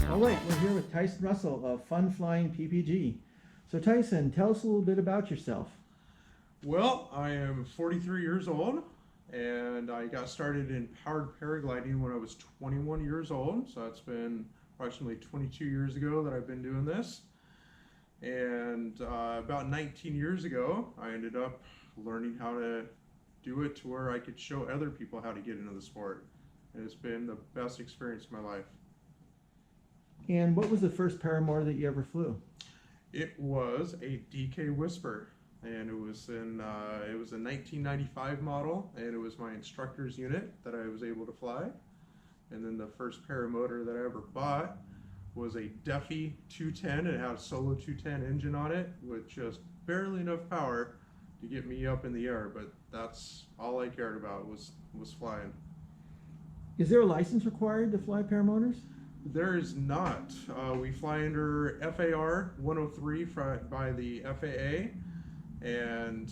All right, we're here with Tyson Russell of Fun Flying PPG. So Tyson, tell us a little bit about yourself. Well, I am 43 years old, and I got started in powered paragliding when I was 21 years old. So it's been approximately 22 years ago that I've been doing this. And about 19 years ago, I ended up learning how to do it to where I could show other people how to get into the sport. And it's been the best experience of my life. And what was the first paramotor that you ever flew? It was a DK Whisper, and it was a 1995 model, and it was my instructor's unit that I was able to fly. And then the first paramotor that I ever bought was a Duffy 210. It had a solo 210 engine on it with just barely enough power to get me up in the air, but that's all I cared about was flying. Is there a license required to fly paramotors? There is not. We fly under FAR 103 by the FAA, and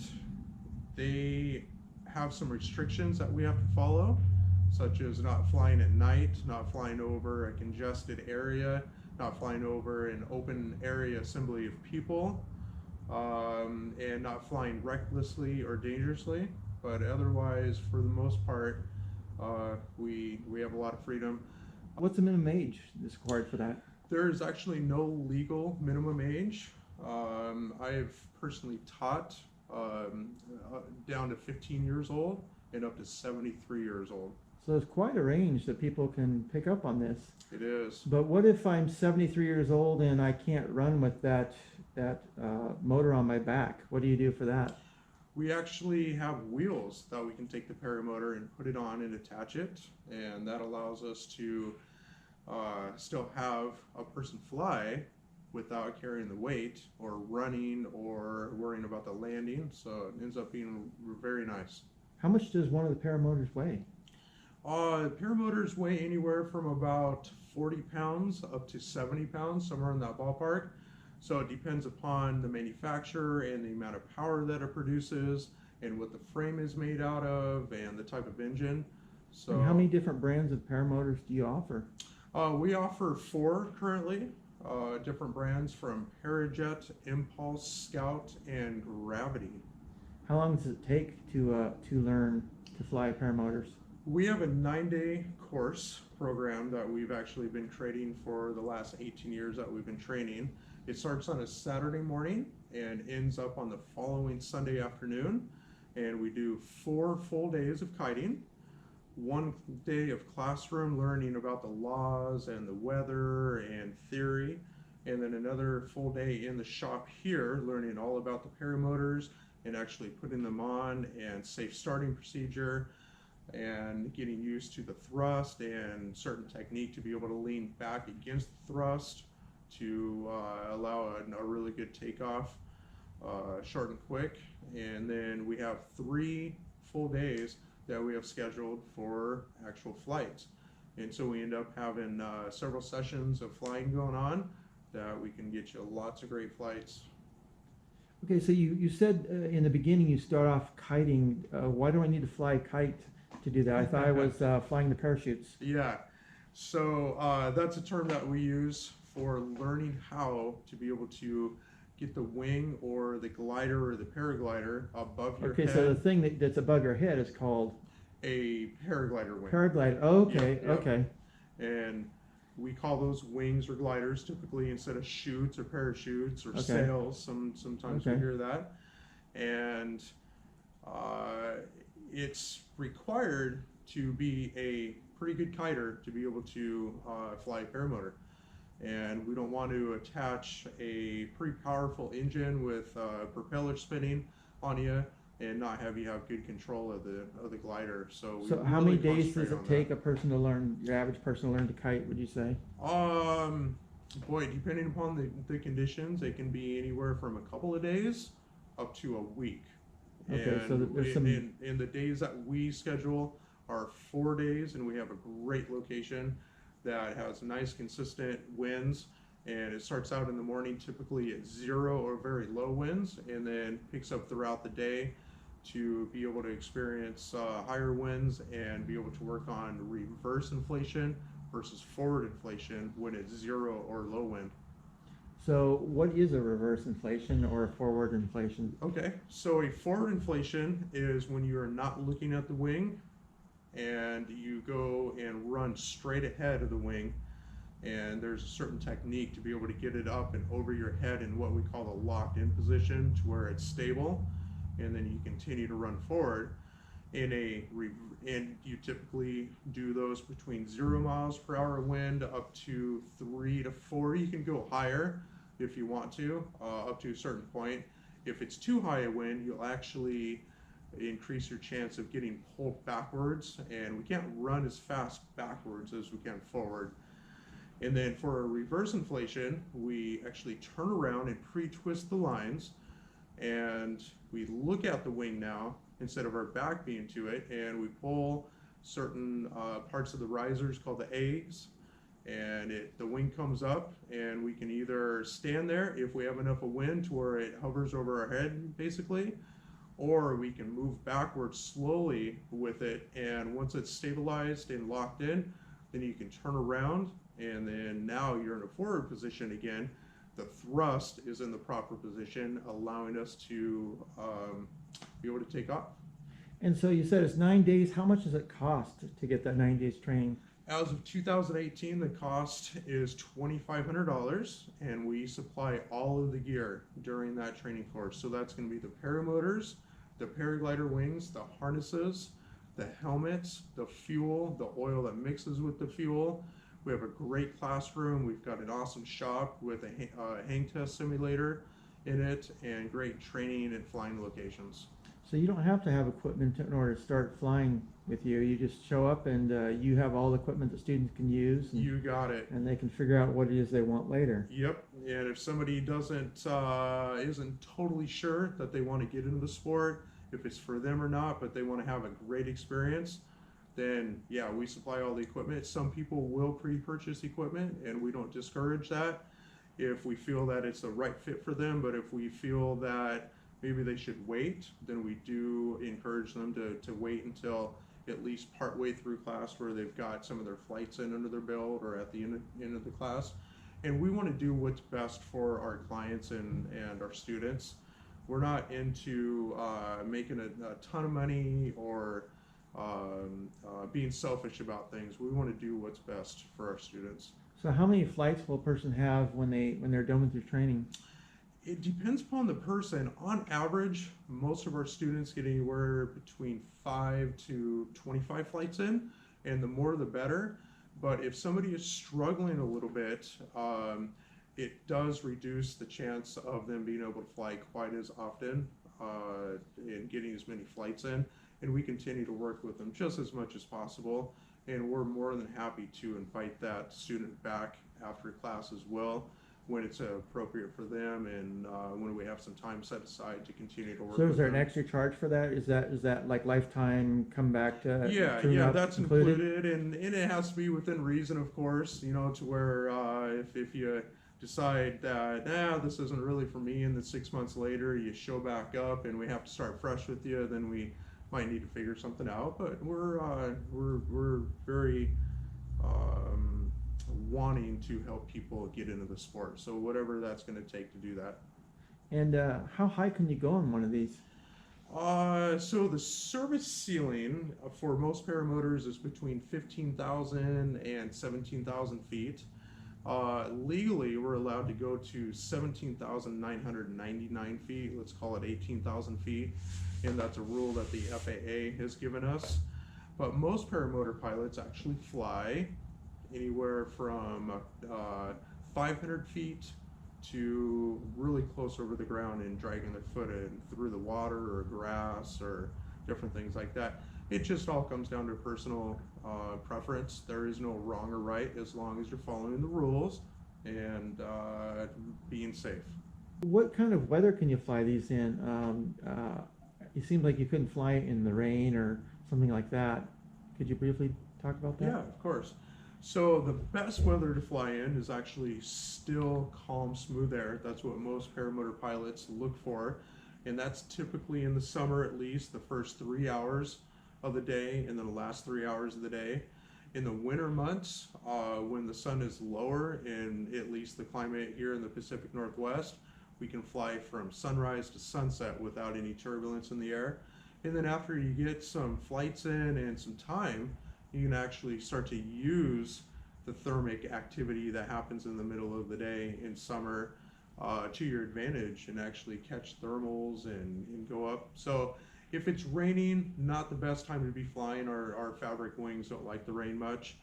they have some restrictions that we have to follow, such as not flying at night, not flying over a congested area, not flying over an open area assembly of people, and not flying recklessly or dangerously. But otherwise, for the most part, we have a lot of freedom. What's the minimum age that's required for that? There is actually no legal minimum age. I've personally taught down to 15 years old and up to 73 years old. So there's quite a range that people can pick up on this. It is. But what if I'm 73 years old and I can't run with that motor on my back? What do you do for that? We actually have wheels that we can take the paramotor and put it on and attach it, and that allows us to still have a person fly without carrying the weight or running or worrying about the landing. So it ends up being very nice. How much does one of the paramotors weigh? Paramotors weigh anywhere from about 40 pounds up to 70 pounds, somewhere in that ballpark. So it depends upon the manufacturer and the amount of power that it produces and what the frame is made out of and the type of engine. So And how many different brands of paramotors do you offer? We offer 4 currently, different brands from Parajet, Impulse, Scout, and Gravity. How long does it take to learn to fly paramotors? We have a 9-day course program that we've actually been creating for the last 18 years that we've been training. It starts on a Saturday morning and ends up on the following Sunday afternoon. And we do 4 full days of kiting, 1 day of classroom learning about the laws and the weather and theory, and then another full day in the shop here learning all about the paramotors and actually putting them on and safe starting procedure and getting used to the thrust and certain technique to be able to lean back against the thrust to allow a really good takeoff, short and quick. And then we have 3 full days that we have scheduled for actual flights. And so we end up having several sessions of flying going on that we can get you lots of great flights. Okay, so you said in the beginning you start off kiting. Why do I need to fly a kite to do that? I thought I was flying the parachutes. Yeah, so that's a term that we use for learning how to be able to get the wing or the glider or the paraglider above your head. Okay, so the thing that's above your head is called a paraglider wing. Paraglider. Oh, okay, Yep. Okay. And we call those wings or gliders typically instead of chutes or parachutes or Okay. sails. Sometimes we Okay. hear that. And it's required to be a pretty good kiter to be able to fly a paramotor. And we don't want to attach a pretty powerful engine with propeller spinning on you and not have you have good control of the glider. So How many days does it take a person to learn, your average person to learn to kite, would you say? Boy, depending upon the conditions, it can be anywhere from a couple of days up to a week. Okay, and so there's some... in the days that we schedule are 4 days, and we have a great location that has nice consistent winds, and it starts out in the morning typically at 0 or very low winds and then picks up throughout the day to be able to experience higher winds and be able to work on reverse inflation versus forward inflation when it's zero or low wind. So what is a reverse inflation or a forward inflation? Okay, so a forward inflation is when you are not looking at the wing and you go and run straight ahead of the wing, and there's a certain technique to be able to get it up and over your head in what we call the locked in position to where it's stable, and then you continue to run forward. And you typically do those between 0 miles per hour wind up to 3 to 4. You can go higher if you want to, up to a certain point. If it's too high a wind, you'll actually increase your chance of getting pulled backwards, and we can't run as fast backwards as we can forward. And then for a reverse inflation, we actually turn around and pre-twist the lines, and we look at the wing now instead of our back being to it, and we pull certain parts of the risers called the eggs, and the wing comes up, and we can either stand there if we have enough of wind to where it hovers over our head basically, or we can move backwards slowly with it, and once it's stabilized and locked in, then you can turn around, and then now you're in a forward position again. The thrust is in the proper position, allowing us to be able to take off. And so you said it's 9 days. How much does it cost to get that 9 days training? As of 2018, the cost is $2,500, and we supply all of the gear during that training course. So that's going to be the paramotors, the paraglider wings, the harnesses, the helmets, the fuel, the oil that mixes with the fuel. We have a great classroom. We've got an awesome shop with a hang test simulator in it, and great training and flying locations. So you don't have to have equipment in order to start flying with you. You just show up and you have all the equipment that students can use. And, You got it. and they can figure out what it is they want later. Yep. And if somebody isn't totally sure that they want to get into the sport, if it's for them or not, but they want to have a great experience, then yeah, we supply all the equipment. Some people will pre-purchase equipment, and we don't discourage that if we feel that it's the right fit for them. But if we feel that maybe they should wait, then we do encourage them to wait until at least partway through class, where they've got some of their flights in under their belt, or at the end of the class. And we want to do what's best for our clients and our students. We're not into making a ton of money or being selfish about things. We want to do what's best for our students. So how many flights will a person have when they're done with their training? It depends upon the person. On average, most of our students get anywhere between 5 to 25 flights in, and the more the better. But if somebody is struggling a little bit, it does reduce the chance of them being able to fly quite as often and getting as many flights in. And we continue to work with them just as much as possible. And we're more than happy to invite that student back after class as well, when it's appropriate for them, and when we have some time set aside to continue to work with them. So is there an extra charge for that? Is that like lifetime come back to Yeah, that's included, and it has to be within reason, of course, to where if you decide that this isn't really for me, and then 6 months later you show back up and we have to start fresh with you, then we might need to figure something out. But we're very wanting to help people get into the sport, so whatever that's going to take to do that. And how high can you go on one of these? So the service ceiling for most paramotors is between 15,000 and 17,000 feet. Legally, we're allowed to go to 17,999 feet. Let's call it 18,000 feet, and that's a rule that the FAA has given us. But most paramotor pilots actually fly anywhere from 500 feet to really close over the ground and dragging their foot in through the water or grass or different things like that. It just all comes down to personal preference. There is no wrong or right, as long as you're following the rules and being safe. What kind of weather can you fly these in? It seems like you couldn't fly in the rain or something like that. Could you briefly talk about that? Yeah, of course. So the best weather to fly in is actually still, calm, smooth air. That's what most paramotor pilots look for. and that's typically in the summer at least, the first 3 hours of the day and then the last 3 hours of the day. In the winter months, when the sun is lower, in at least the climate here in the Pacific Northwest, we can fly from sunrise to sunset without any turbulence in the air. And then after you get some flights in and some time, you can actually start to use the thermic activity that happens in the middle of the day in summer to your advantage and actually catch thermals and go up. So if it's raining, not the best time to be flying. Our fabric wings don't like the rain much.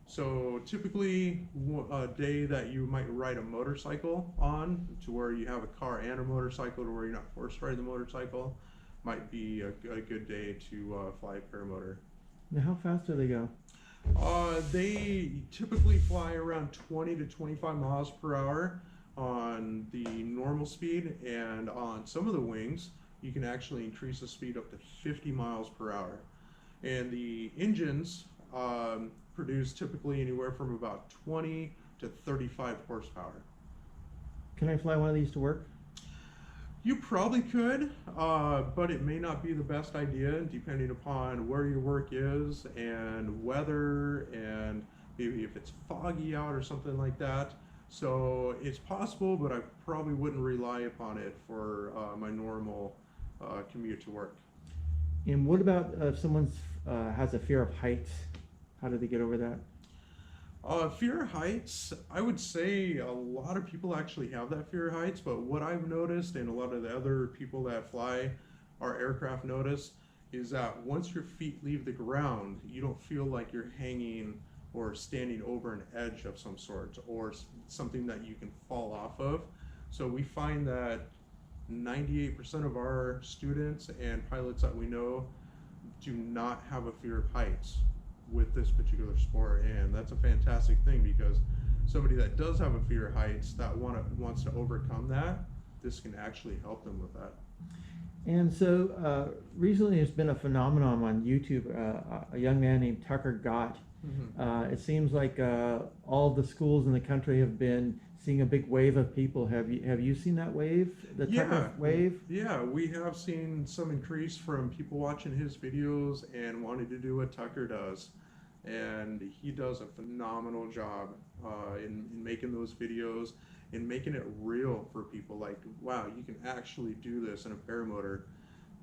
So typically a day that you might ride a motorcycle on, to where you have a car and a motorcycle to where you're not forced to ride the motorcycle, might be a good day to fly a paramotor. Now, how fast do they go? They typically fly around 20 to 25 miles per hour on the normal speed, and on some of the wings you can actually increase the speed up to 50 miles per hour. And the engines produce typically anywhere from about 20 to 35 horsepower. Can I fly one of these to work? You probably could, but it may not be the best idea depending upon where your work is and weather, and maybe if it's foggy out or something like that. So it's possible, but I probably wouldn't rely upon it for my normal commute to work. And what about if someone has a fear of heights? How do they get over that? Fear of heights, I would say a lot of people actually have that fear of heights, but what I've noticed, and a lot of the other people that fly our aircraft notice, is that once your feet leave the ground, you don't feel like you're hanging or standing over an edge of some sort or something that you can fall off of. So we find that 98% of our students and pilots that we know do not have a fear of heights with this particular sport, and that's a fantastic thing, because somebody that does have a fear of heights that wants to overcome that, this can actually help them with that. And so recently there's been a phenomenon on YouTube, a young man named Tucker Gott. Mm-hmm. It seems like all the schools in the country have been seeing a big wave of people. Have you seen that wave, the Tucker wave? Yeah, we have seen some increase from people watching his videos and wanting to do what Tucker does. And he does a phenomenal job in making those videos and making it real for people. Like, wow, you can actually do this in a paramotor.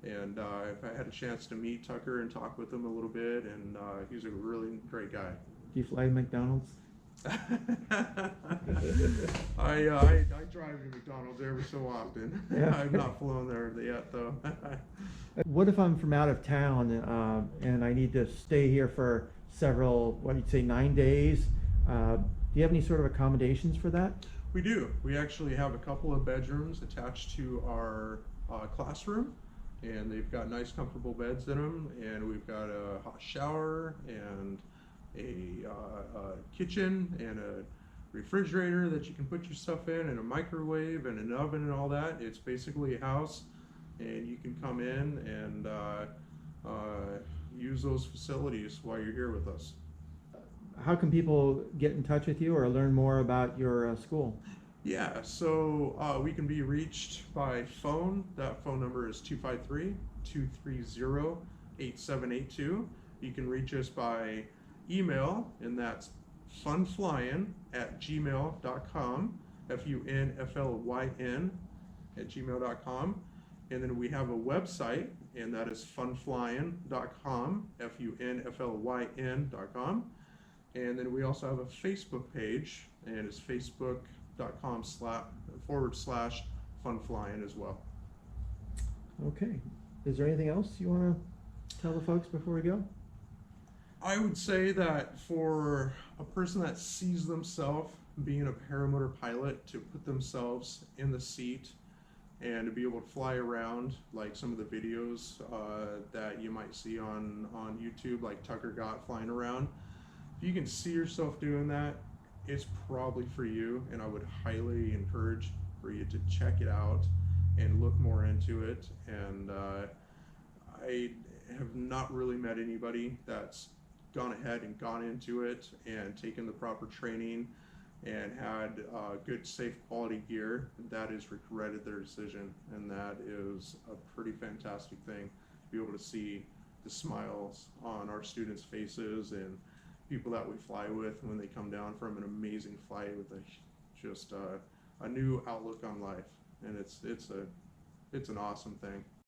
And if I had a chance to meet Tucker and talk with him a little bit, and he's a really great guy. Do you fly to McDonald's? I drive to McDonald's every so often. Yeah. I've not flown there yet, though. What if I'm from out of town and I need to stay here for several, what do you say, 9 days? Do you have any sort of accommodations for that? We do. We actually have a couple of bedrooms attached to our classroom, and they've got nice comfortable beds in them, and we've got a hot shower and a kitchen and a refrigerator that you can put your stuff in, and a microwave and an oven and all that. It's basically a house, and you can come in and use those facilities while you're here with us. How can people get in touch with you or learn more about your school? Yeah, so we can be reached by phone. That phone number is 253-230-8782. You can reach us by email, and that's funflyin@gmail.com, funflyn@gmail.com. And then we have a website, and that is funflyin.com, funflyn.com. And then we also have a Facebook page, and it's facebook.com/funflyin as well. Okay. Is there anything else you want to tell the folks before we go? I would say that for a person that sees themselves being a paramotor pilot, to put themselves in the seat and to be able to fly around, like some of the videos that you might see on YouTube, like Tucker Gott flying around. If you can see yourself doing that, it's probably for you, and I would highly encourage for you to check it out and look more into it. And I have not really met anybody that's gone ahead and gone into it and taken the proper training and had good, safe, quality gear, that has regretted their decision, and that is a pretty fantastic thing to be able to see the smiles on our students' faces and people that we fly with when they come down from an amazing flight with just a new outlook on life, and it's an awesome thing.